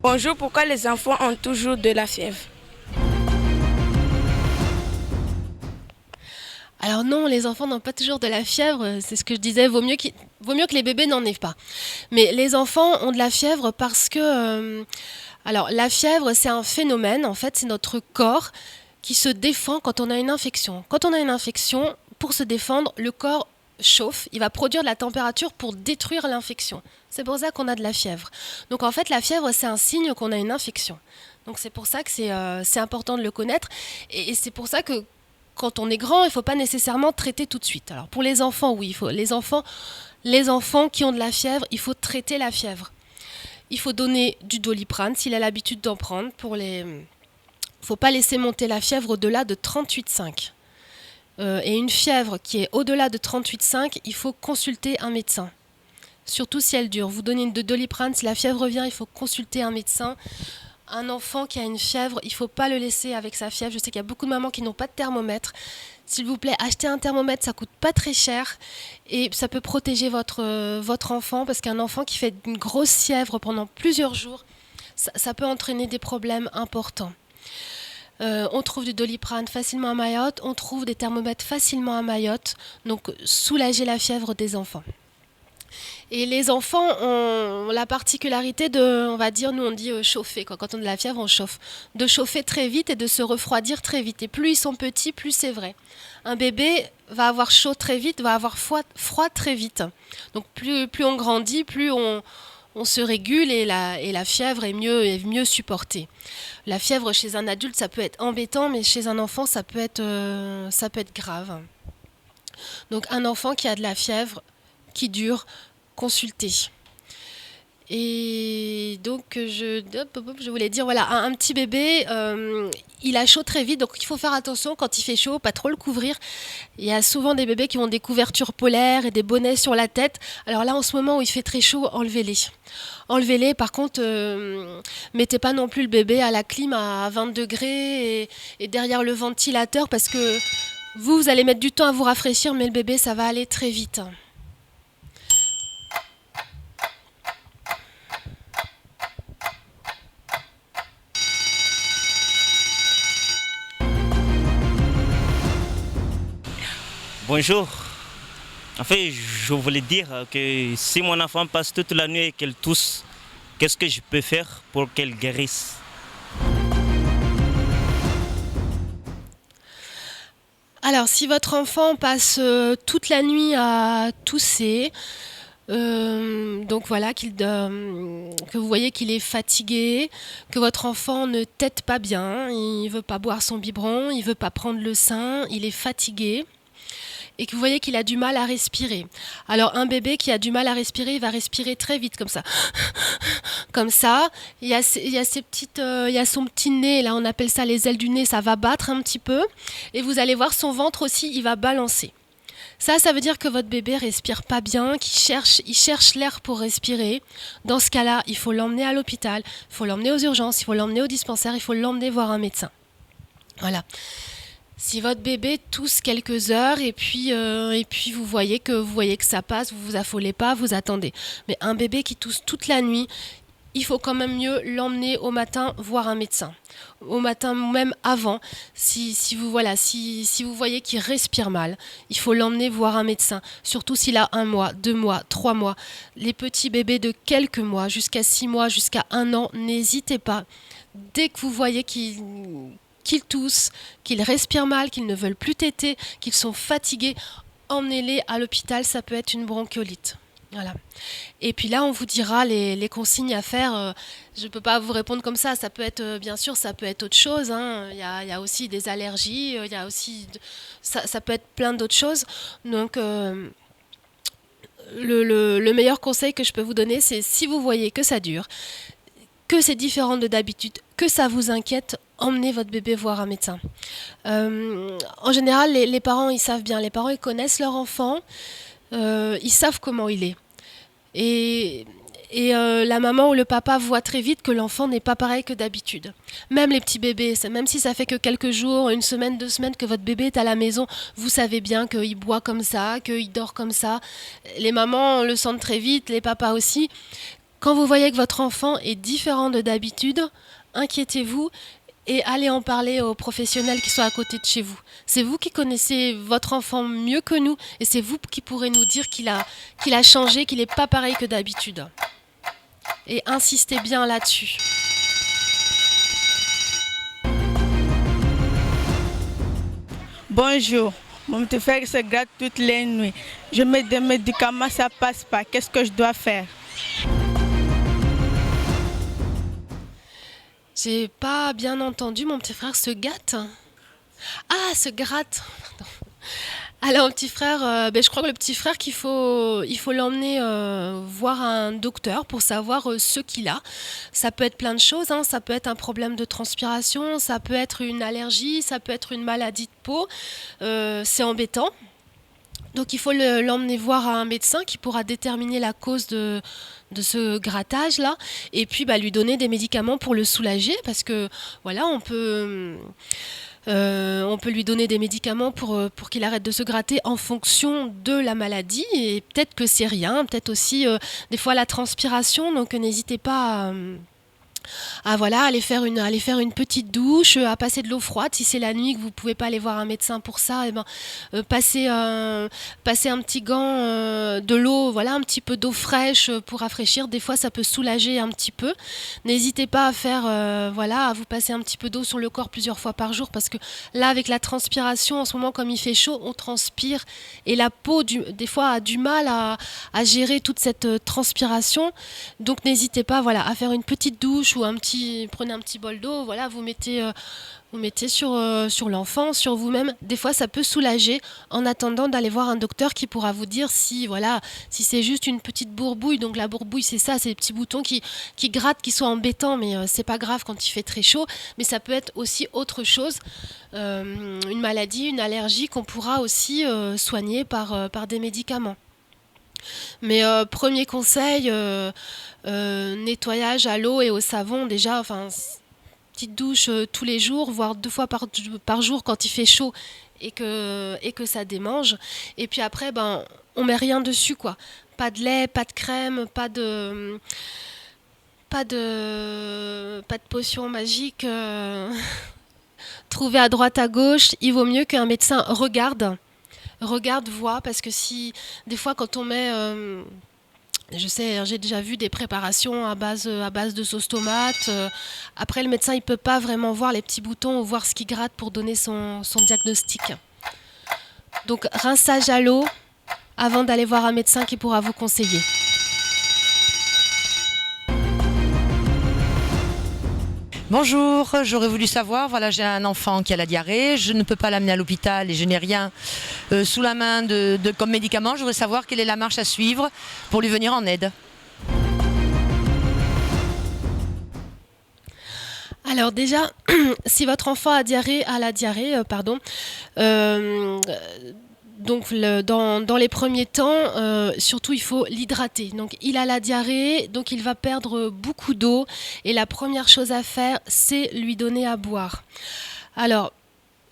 Bonjour, pourquoi les enfants ont toujours de la fièvre? Alors non, les enfants n'ont pas toujours de la fièvre, c'est ce que je disais, vaut mieux que les bébés n'en aient pas. Mais les enfants ont de la fièvre parce que... alors la fièvre, c'est un phénomène, en fait, c'est notre corps qui se défend quand on a une infection. Quand on a une infection, pour se défendre, le corps chauffe, il va produire de la température pour détruire l'infection. C'est pour ça qu'on a de la fièvre. Donc en fait, la fièvre, c'est un signe qu'on a une infection. Donc c'est pour ça que c'est important de le connaître. Et c'est pour ça que quand on est grand, il ne faut pas nécessairement traiter tout de suite. Alors pour les enfants, oui, les enfants qui ont de la fièvre, il faut traiter la fièvre. Il faut donner du Doliprane s'il a l'habitude d'en prendre. Il ne faut pas laisser monter la fièvre au-delà de 38,5. Et une fièvre qui est au-delà de 38,5, il faut consulter un médecin. Surtout si elle dure. Vous donnez une de Doliprane, si la fièvre revient, il faut consulter un médecin. Un enfant qui a une fièvre, il ne faut pas le laisser avec sa fièvre. Je sais qu'il y a beaucoup de mamans qui n'ont pas de thermomètre. S'il vous plaît, achetez un thermomètre, ça ne coûte pas très cher et ça peut protéger votre enfant parce qu'un enfant qui fait une grosse fièvre pendant plusieurs jours, ça peut entraîner des problèmes importants. On trouve du Doliprane facilement à Mayotte, on trouve des thermomètres facilement à Mayotte, donc soulager la fièvre des enfants. Et les enfants ont la particularité de, on va dire, nous on dit chauffer, quoi. Quand on a de la fièvre, on chauffe. De chauffer très vite et de se refroidir très vite. Et plus ils sont petits, plus c'est vrai. Un bébé va avoir chaud très vite, va avoir froid très vite. Donc plus on grandit, plus on se régule et la fièvre est mieux supportée. La fièvre chez un adulte, ça peut être embêtant, mais chez un enfant, ça peut être grave. Donc un enfant qui a de la fièvre, qui dure, consulter. Et donc je voulais dire, voilà, un petit bébé, il a chaud très vite, donc il faut faire attention quand il fait chaud, pas trop le couvrir. Il y a souvent des bébés qui ont des couvertures polaires et des bonnets sur la tête. Alors là, en ce moment où il fait très chaud, enlevez-les. Enlevez-les, par contre, mettez pas non plus le bébé à la clim à 20 degrés et derrière le ventilateur parce que vous allez mettre du temps à vous rafraîchir, mais le bébé, ça va aller très vite. Bonjour. En fait, je voulais dire que si mon enfant passe toute la nuit et qu'elle tousse, qu'est-ce que je peux faire pour qu'elle guérisse? Alors, si votre enfant passe toute la nuit à tousser, donc voilà, que vous voyez qu'il est fatigué, que votre enfant ne tète pas bien, il ne veut pas boire son biberon, il ne veut pas prendre le sein, il est fatigué, et que vous voyez qu'il a du mal à respirer. Alors un bébé qui a du mal à respirer, il va respirer très vite comme ça. Comme ça, il y a son petit nez, là on appelle ça les ailes du nez, ça va battre un petit peu. Et vous allez voir son ventre aussi, il va balancer. Ça veut dire que votre bébé respire pas bien, il cherche l'air pour respirer. Dans ce cas-là, il faut l'emmener à l'hôpital, il faut l'emmener aux urgences, il faut l'emmener au dispensaire, il faut l'emmener voir un médecin. Voilà. Si votre bébé tousse quelques heures et puis vous voyez que ça passe, vous vous affolez pas, vous attendez. Mais un bébé qui tousse toute la nuit, il faut quand même mieux l'emmener au matin voir un médecin. Au matin, même avant, si vous voyez qu'il respire mal, il faut l'emmener voir un médecin. Surtout s'il a 1 mois, 2 mois, 3 mois. Les petits bébés de quelques mois, jusqu'à 6 mois, jusqu'à 1 an, n'hésitez pas. Dès que vous voyez qu'ils toussent, qu'ils respirent mal, qu'ils ne veulent plus téter, qu'ils sont fatigués, emmenez-les à l'hôpital, ça peut être une bronchiolite. Voilà. Et puis là, on vous dira les consignes à faire. Je ne peux pas vous répondre comme ça. Ça peut être, bien sûr, ça peut être autre chose. Hein. Il y a aussi des allergies. Il y a aussi, ça peut être plein d'autres choses. Donc, le meilleur conseil que je peux vous donner, c'est si vous voyez que ça dure, que c'est différent de d'habitude, que ça vous inquiète, emmenez votre bébé voir un médecin. En général, les parents, ils savent bien. Les parents, ils connaissent leur enfant. Ils savent comment il est. Et la maman ou le papa voit très vite que l'enfant n'est pas pareil que d'habitude. Même les petits bébés, même si ça fait que quelques jours, 1 semaine, 2 semaines que votre bébé est à la maison, vous savez bien qu'il boit comme ça, qu'il dort comme ça. Les mamans le sentent très vite, les papas aussi. Quand vous voyez que votre enfant est différent de d'habitude, inquiétez-vous et allez en parler aux professionnels qui sont à côté de chez vous. C'est vous qui connaissez votre enfant mieux que nous et c'est vous qui pourrez nous dire qu'il a changé, qu'il n'est pas pareil que d'habitude. Et insistez bien là-dessus. Bonjour, mon petit frère se gratte toutes les nuits. Je mets des médicaments, ça passe pas. Qu'est-ce que je dois faire? J'ai pas bien entendu, mon petit frère se gâte. Ah, se gratte. Pardon. Alors, petit frère, je crois que le petit frère il faut l'emmener voir un docteur pour savoir ce qu'il a. Ça peut être plein de choses, hein. Ça peut être un problème de transpiration, ça peut être une allergie, ça peut être une maladie de peau. C'est embêtant. Donc, il faut l'emmener voir un médecin qui pourra déterminer la cause de ce grattage-là. Et puis, lui donner des médicaments pour le soulager parce que, voilà, on peut lui donner des médicaments pour qu'il arrête de se gratter en fonction de la maladie. Et peut-être que c'est rien, peut-être aussi des fois la transpiration. Donc n'hésitez pas à aller faire une petite douche, à passer de l'eau froide. Si c'est la nuit que vous ne pouvez pas aller voir un médecin pour ça, passer un petit gant de l'eau, voilà, un petit peu d'eau fraîche pour rafraîchir. Des fois, ça peut soulager un petit peu. N'hésitez pas à faire, à vous passer un petit peu d'eau sur le corps plusieurs fois par jour parce que là, avec la transpiration, en ce moment, comme il fait chaud, on transpire et la peau, des fois, a du mal à gérer toute cette transpiration. Donc, n'hésitez pas, à faire une petite douche ou prenez un petit bol d'eau, vous mettez sur l'enfant, sur vous-même. Des fois, ça peut soulager en attendant d'aller voir un docteur qui pourra vous dire si c'est juste une petite bourbouille. Donc la bourbouille, c'est ça, c'est des petits boutons qui grattent, qui sont embêtants, mais c'est pas grave quand il fait très chaud. Mais ça peut être aussi autre chose, une maladie, une allergie qu'on pourra aussi soigner par des médicaments. Mais premier conseil, nettoyage à l'eau et au savon déjà, petite douche tous les jours, voire 2 fois par jour quand il fait chaud et que ça démange. Et puis après, on met rien dessus, quoi. Pas de lait, pas de crème, pas de potion magique trouvée à droite à gauche. Il vaut mieux qu'un médecin regarde, voit, parce que si des fois quand on met je sais, j'ai déjà vu des préparations à base de sauce tomate. Après, le médecin, il peut pas vraiment voir les petits boutons ou voir ce qui gratte pour donner son diagnostic. Donc, rinçage à l'eau avant d'aller voir un médecin qui pourra vous conseiller. Bonjour, j'aurais voulu savoir, j'ai un enfant qui a la diarrhée, je ne peux pas l'amener à l'hôpital et je n'ai rien sous la main comme médicament. Je voudrais savoir quelle est la marche à suivre pour lui venir en aide. Alors déjà, si votre enfant a la diarrhée, donc dans les premiers temps, surtout il faut l'hydrater. Donc il a la diarrhée, donc il va perdre beaucoup d'eau et la première chose à faire, c'est lui donner à boire. Alors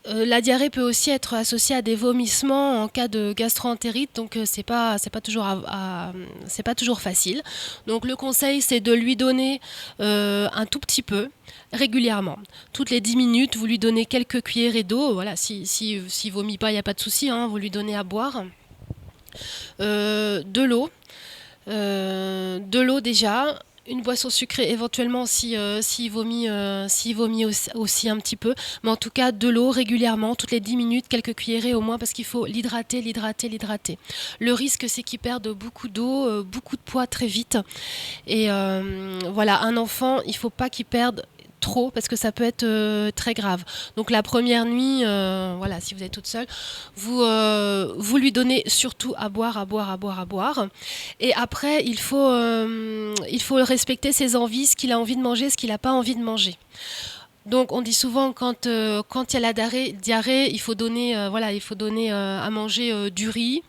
la diarrhée peut aussi être associée à des vomissements en cas de gastro-entérite, donc c'est pas toujours facile. Donc le conseil, c'est de lui donner un tout petit peu régulièrement. Toutes les 10 minutes, vous lui donnez quelques cuillerées d'eau. Voilà, s'il vomit pas, il n'y a pas de souci, hein, vous lui donnez à boire. De l'eau déjà. Une boisson sucrée éventuellement s'il vomit aussi un petit peu. Mais en tout cas, de l'eau régulièrement, toutes les 10 minutes, quelques cuillerées au moins, parce qu'il faut l'hydrater. Le risque, c'est qu'il perde beaucoup d'eau, beaucoup de poids très vite. Et un enfant, il ne faut pas qu'il perde trop parce que ça peut être très grave. Donc la première nuit, si vous êtes toute seule, vous lui donnez surtout à boire. Et après, il faut respecter ses envies, ce qu'il a envie de manger, ce qu'il n'a pas envie de manger. Donc on dit souvent quand il y a la diarrhée, il faut donner à manger du riz.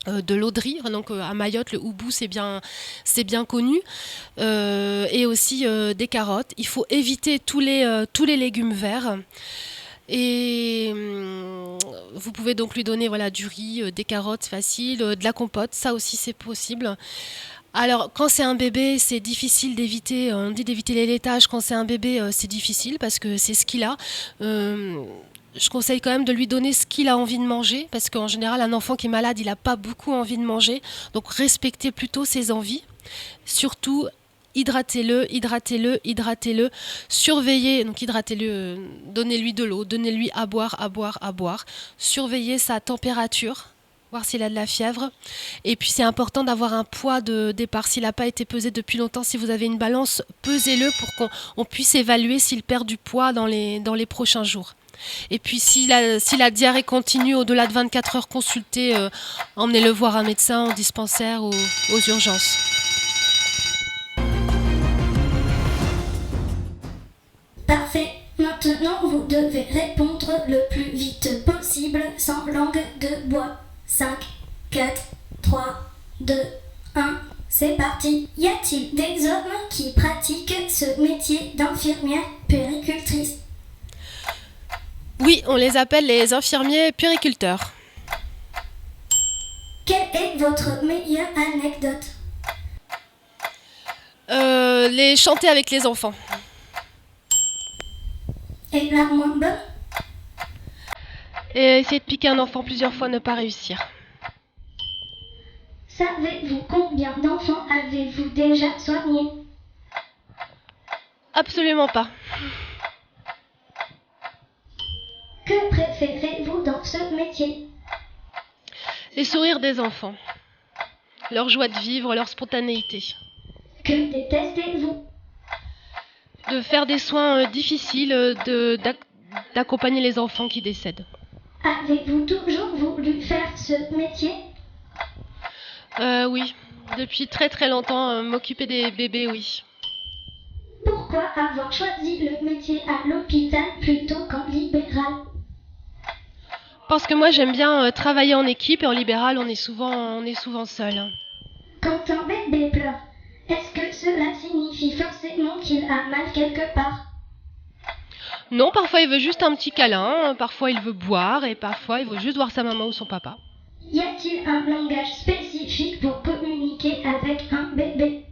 De l'eau de riz, donc à Mayotte le houbou c'est bien connu, et aussi des carottes. Il faut éviter tous les légumes verts et vous pouvez donc lui donner du riz, des carottes, facile, de la compote, ça aussi c'est possible. Alors, quand c'est un bébé, c'est difficile d'éviter, on dit d'éviter les laitages. Quand c'est un bébé, c'est difficile parce que c'est ce qu'il a. Euh, je conseille quand même de lui donner ce qu'il a envie de manger parce qu'en général, un enfant qui est malade, il n'a pas beaucoup envie de manger. Donc, respectez plutôt ses envies. Surtout, hydratez-le, hydratez-le, hydratez-le. Surveillez, donc hydratez-le, donnez-lui de l'eau, donnez-lui à boire, à boire, à boire. Surveillez sa température, voir s'il a de la fièvre. Et puis c'est important d'avoir un poids de départ. S'il n'a pas été pesé depuis longtemps, si vous avez une balance, pesez-le pour qu'on puisse évaluer s'il perd du poids dans les prochains jours. Et puis si la diarrhée continue au-delà de 24 heures, consultez, emmenez-le voir un médecin au dispensaire ou aux urgences. Parfait. Maintenant, vous devez répondre le plus vite possible sans langue de bois. 5, 4, 3, 2, 1, c'est parti. Y a-t-il des hommes qui pratiquent ce métier d'infirmière puéricultrice? Oui, on les appelle les infirmiers puériculteurs. Quelle est votre meilleure anecdote? Les chanter avec les enfants. Et la moins bonne? Et essayer de piquer un enfant plusieurs fois, ne pas réussir. Savez-vous combien d'enfants avez-vous déjà soignés? Absolument pas. Que préférez-vous dans ce métier? Les sourires des enfants. Leur joie de vivre, leur spontanéité. Que détestez-vous? De faire des soins difficiles, d'accompagner les enfants qui décèdent. Avez-vous toujours voulu faire ce métier? Oui, depuis très très longtemps, m'occuper des bébés, oui. Pourquoi avoir choisi le métier à l'hôpital plutôt qu'en libéral? Parce que moi j'aime bien travailler en équipe et en libéral on est souvent seul. Quand un bébé pleure, est-ce que cela signifie forcément qu'il a mal quelque part? Non, parfois il veut juste un petit câlin, parfois il veut boire et parfois il veut juste voir sa maman ou son papa. Y a-t-il un langage spécifique pour communiquer avec un bébé?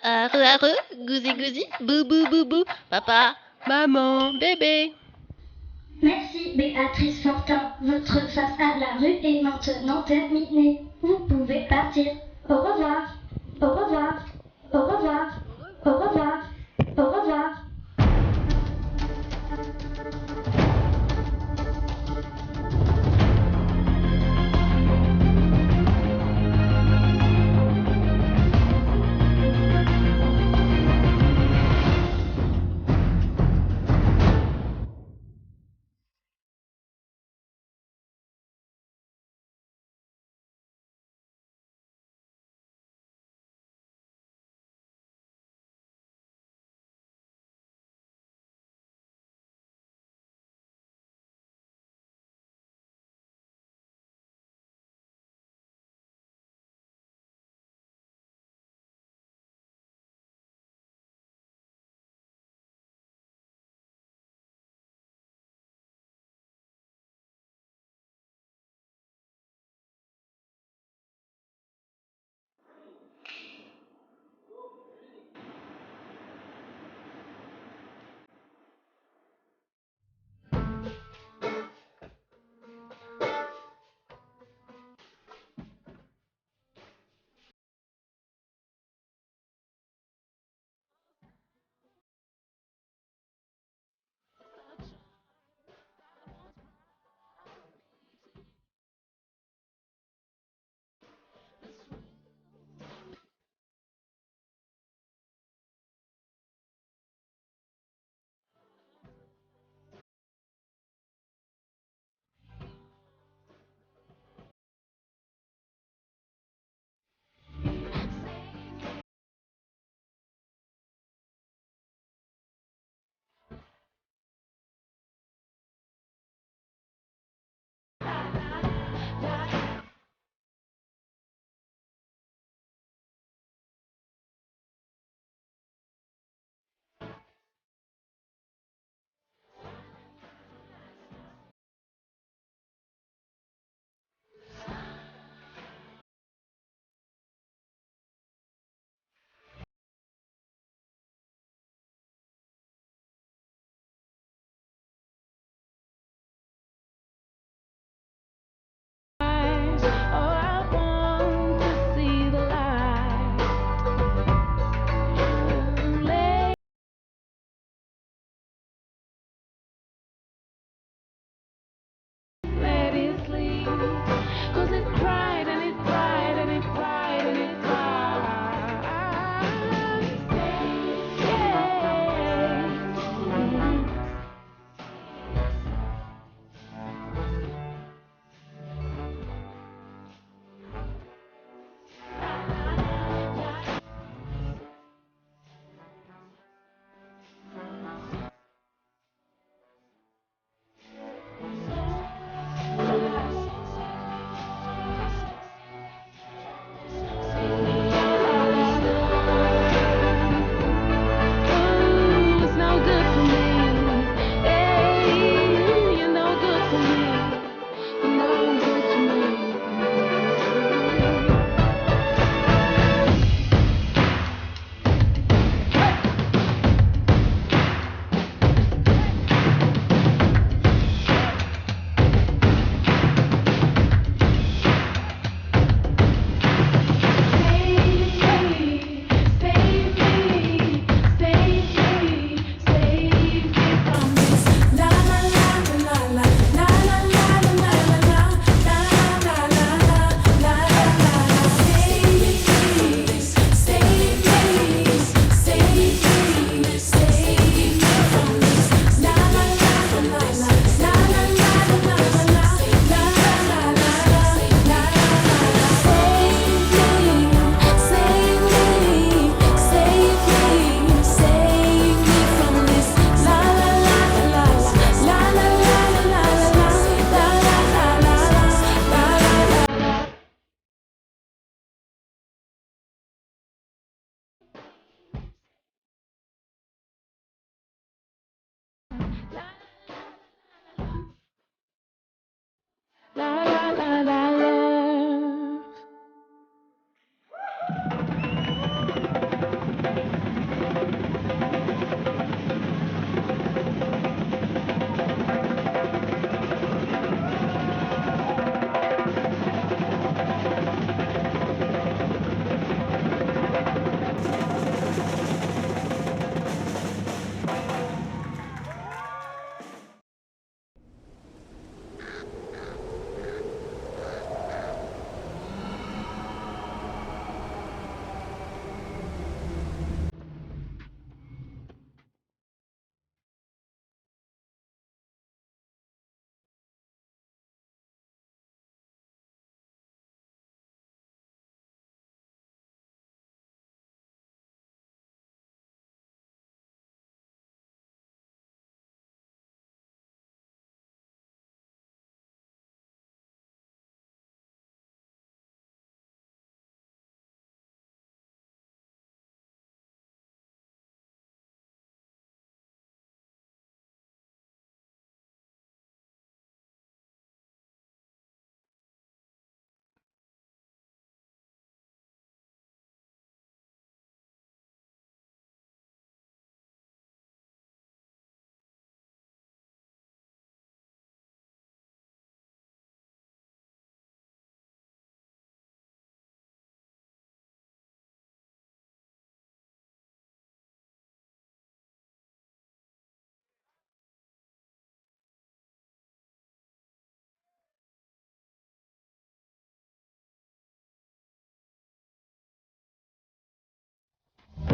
Arre, gousi gousi, bou bou bou bou, papa. Maman, bébé. Merci Béatrice Fortin, votre face à la rue est maintenant terminée. Vous pouvez partir. Au revoir, au revoir, au revoir, au revoir, au revoir.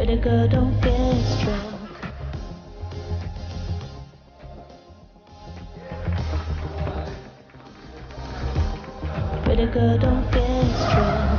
Pretty girl, don't get struck. Pretty girl, don't get struck.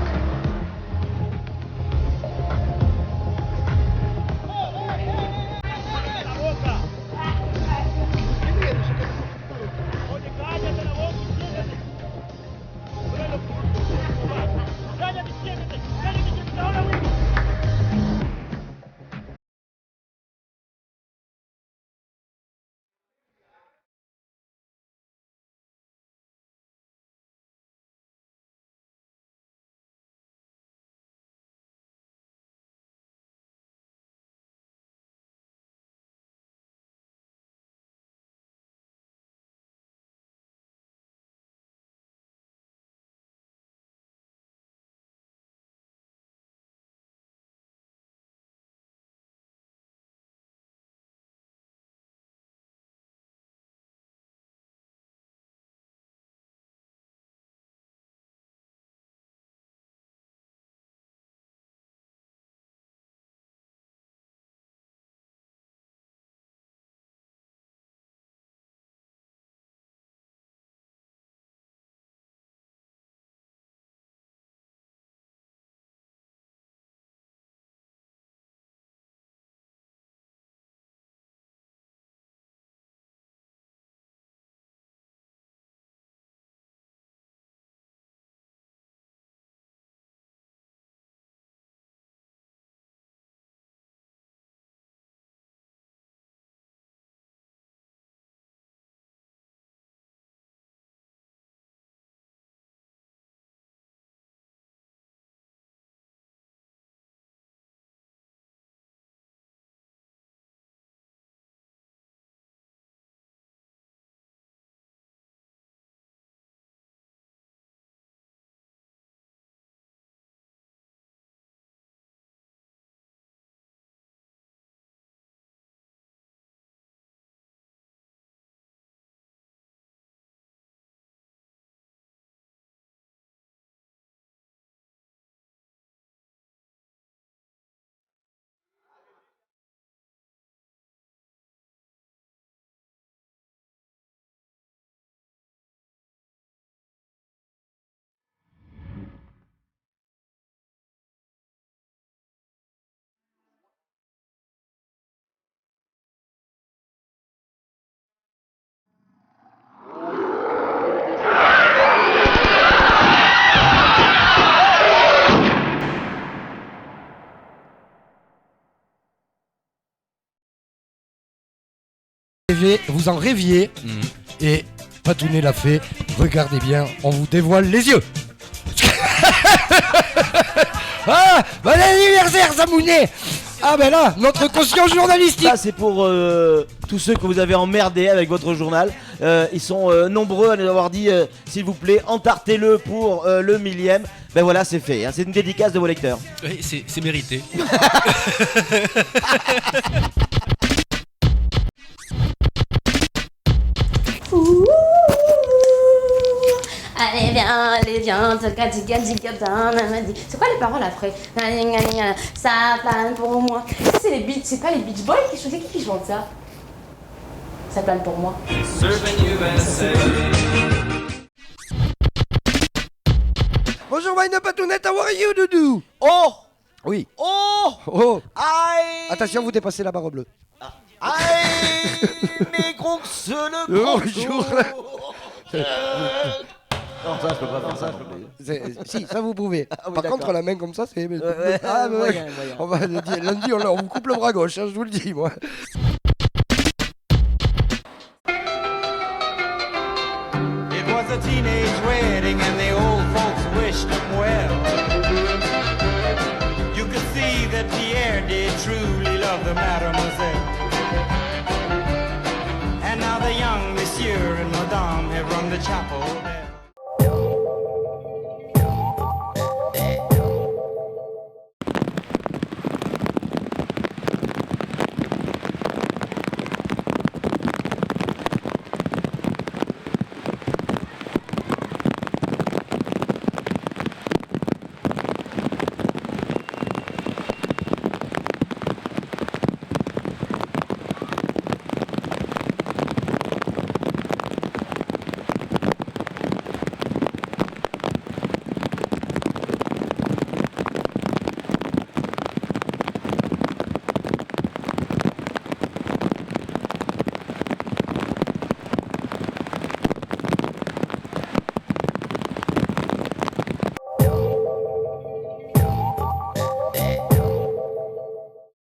Vous en rêviez et Patounet l'a fait. Regardez bien, on vous dévoile les yeux. Ah, bon anniversaire Zamounet. Ah ben là, notre caution journalistique. Ça c'est pour tous ceux que vous avez emmerdés avec votre journal. Ils sont nombreux à nous avoir dit s'il vous plaît, entartez-le pour le 1000e. Ben voilà, c'est fait, hein. C'est une dédicace de vos lecteurs. Oui, c'est mérité. Allez viens, c'est quoi les paroles après? Ça plane pour moi. Ça c'est les beats, c'est pas les Beach Boys qui chantent, qui chante ça? Ça plane pour moi. Bonjour Wayne Patounet, how are you Doudou? Oh! Oui. Oh! Oh! Aïe! Attention, vous dépassez la barre bleue. Aïe! Mais gros le gros Bonjour. Non, ça je peux pas faire ça. Si, ça vous pouvez. Ah, oui, Par d'accord. contre, la main comme ça, c'est. Ah, moyen. On va lundi, on vous coupe le bras gauche, hein, je vous le dis, moi. It was a teenage wedding and the old folks wished them well. You could see that Pierre did truly love the mademoiselle. And now the young monsieur and madame have run the chapel.